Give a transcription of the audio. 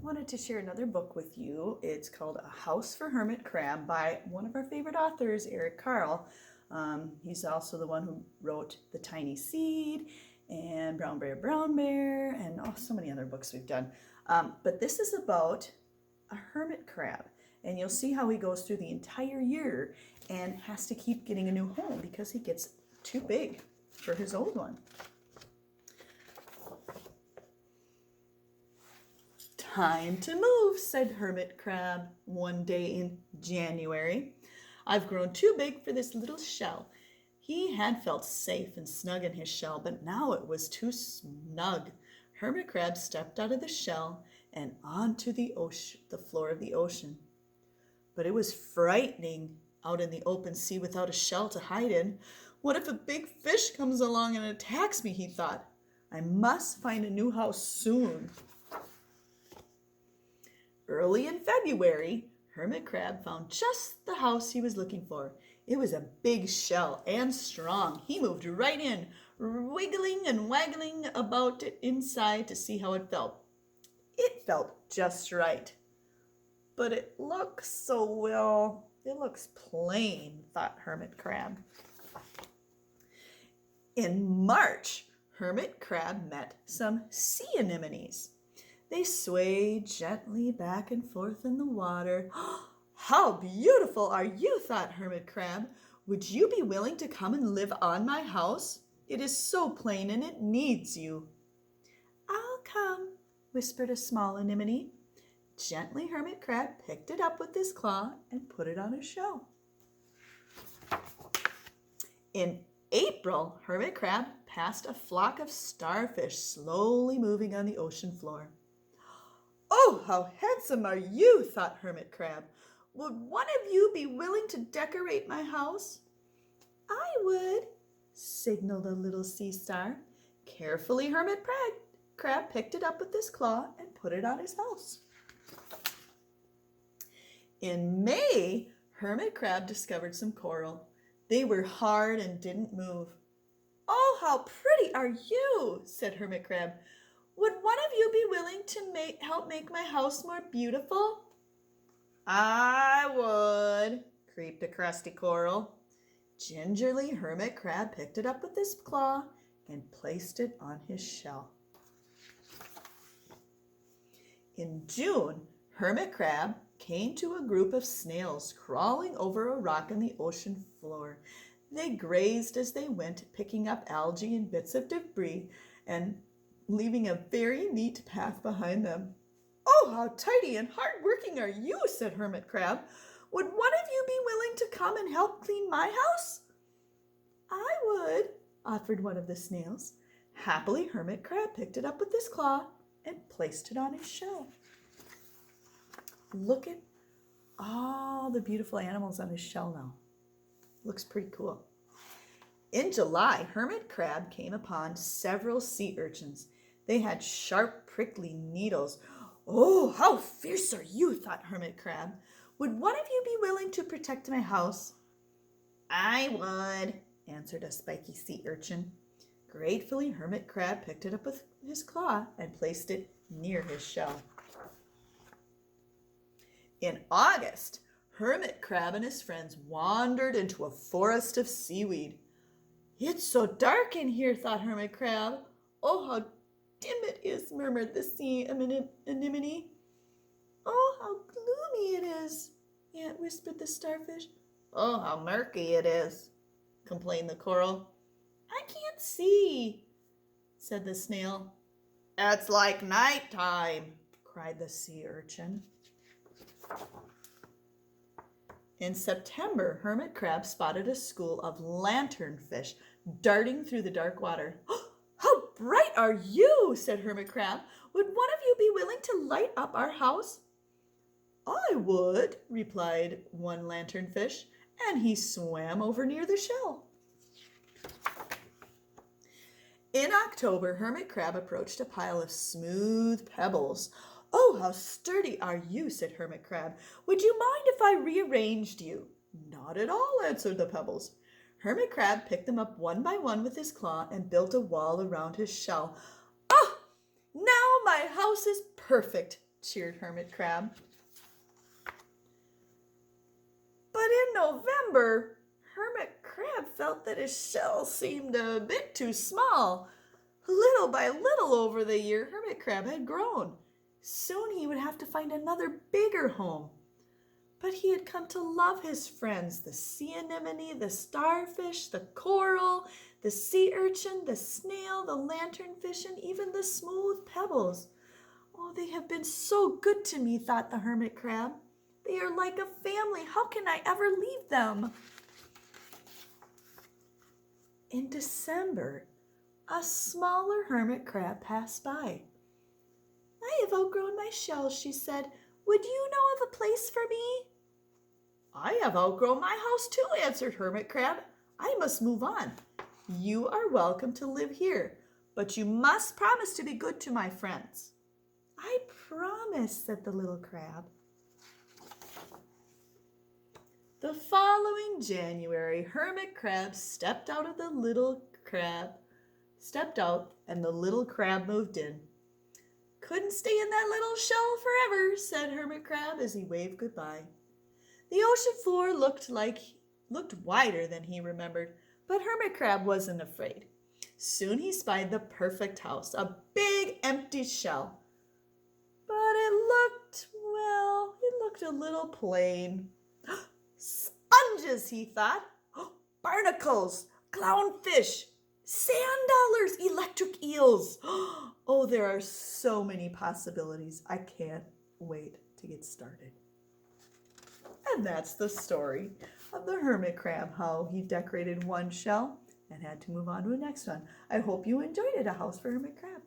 wanted to share another book with you. It's called A House for Hermit Crab by one of our favorite authors, Eric Carle. He's also the one who wrote The Tiny Seed and Brown Bear, and so many other books we've done. But this is about a hermit crab, and you'll see how he goes through the entire year and has to keep getting a new home because he gets too big for his old one. Time to move, said Hermit Crab one day in January. I've grown too big for this little shell. He had felt safe and snug in his shell, but now it was too snug. Hermit Crab stepped out of the shell and onto the floor of the ocean. But it was frightening out in the open sea without a shell to hide in. What if a big fish comes along and attacks me, he thought. I must find a new house soon. Early in February, Hermit Crab found just the house he was looking for. It was a big shell and strong. He moved right in, wiggling and waggling about it inside to see how it felt. It felt just right. But it looks it looks plain, thought Hermit Crab. In March, Hermit Crab met some sea anemones. They swayed gently back and forth in the water. How beautiful are you, thought Hermit Crab. Would you be willing to come and live on my house? It is so plain and it needs you. I'll come, whispered a small anemone. Gently, Hermit Crab picked it up with his claw and put it on his shell. In April, Hermit Crab passed a flock of starfish slowly moving on the ocean floor. Oh, how handsome are you, thought Hermit Crab. Would one of you be willing to decorate my house? I would, signaled a little sea star. Carefully, Hermit Crab picked it up with his claw and put it on his house. In May, Hermit Crab discovered some coral. They were hard and didn't move. Oh, how pretty are you, said Hermit Crab. Would one of you be willing to help make my house more beautiful? I would, creaked a crusty coral. Gingerly, Hermit Crab picked it up with his claw and placed it on his shell. In June, Hermit Crab came to a group of snails crawling over a rock on the ocean floor. They grazed as they went, picking up algae and bits of debris and leaving a very neat path behind them. Oh, how tidy and hard-working are you, said Hermit Crab. Would one of you be willing to come and help clean my house? I would, offered one of the snails. Happily, Hermit Crab picked it up with his claw and placed it on his shell. Look at all the beautiful animals on his shell now. Looks pretty cool. In July, Hermit Crab came upon several sea urchins. They had sharp, prickly needles. Oh, how fierce are you, thought Hermit Crab. Would one of you be willing to protect my house? I would, answered a spiky sea urchin. Gratefully, Hermit Crab picked it up with his claw and placed it near his shell. In August, Hermit Crab and his friends wandered into a forest of seaweed. It's so dark in here, thought Hermit Crab. Oh, how dim it is, murmured the sea anemone. Oh, how gloomy it is, whispered the starfish. Oh, how murky it is, complained the coral. I can't see, said the snail. It's like nighttime, cried the sea urchin. In September, Hermit Crab spotted a school of lanternfish darting through the dark water. How bright are you, said Hermit Crab. Would one of you be willing to light up our house? I would, replied one lanternfish, and he swam over near the shell. In October, Hermit Crab approached a pile of smooth pebbles. Oh, how sturdy are you, said Hermit Crab. Would you mind if I rearranged you? Not at all, answered the pebbles. Hermit Crab picked them up one by one with his claw and built a wall around his shell. Ah, now my house is perfect, cheered Hermit Crab. But in November, Hermit Crab felt that his shell seemed a bit too small. Little by little over the year, Hermit Crab had grown. Soon he would have to find another bigger home. But he had come to love his friends, the sea anemone, the starfish, the coral, the sea urchin, the snail, the lanternfish, and even the smooth pebbles. Oh, they have been so good to me, thought the Hermit Crab. They are like a family. How can I ever leave them? In December, a smaller hermit crab passed by. I have outgrown my shell, she said. Would you know of a place for me? I have outgrown my house too, answered Hermit Crab. I must move on. You are welcome to live here, but you must promise to be good to my friends. I promise, said the little crab. The following January, Hermit Crab stepped out and the little crab moved in. Couldn't stay in that little shell forever, said Hermit Crab as he waved goodbye. The ocean floor looked wider than he remembered, but Hermit Crab wasn't afraid. Soon he spied the perfect house, a big empty shell. But it looked a little plain. Sponges, he thought. Barnacles, clownfish, sand dollars, electric eels. Oh, there are so many possibilities. I can't wait to get started. And that's the story of the Hermit Crab, how he decorated one shell and had to move on to the next one. I hope you enjoyed it, A House for Hermit Crab.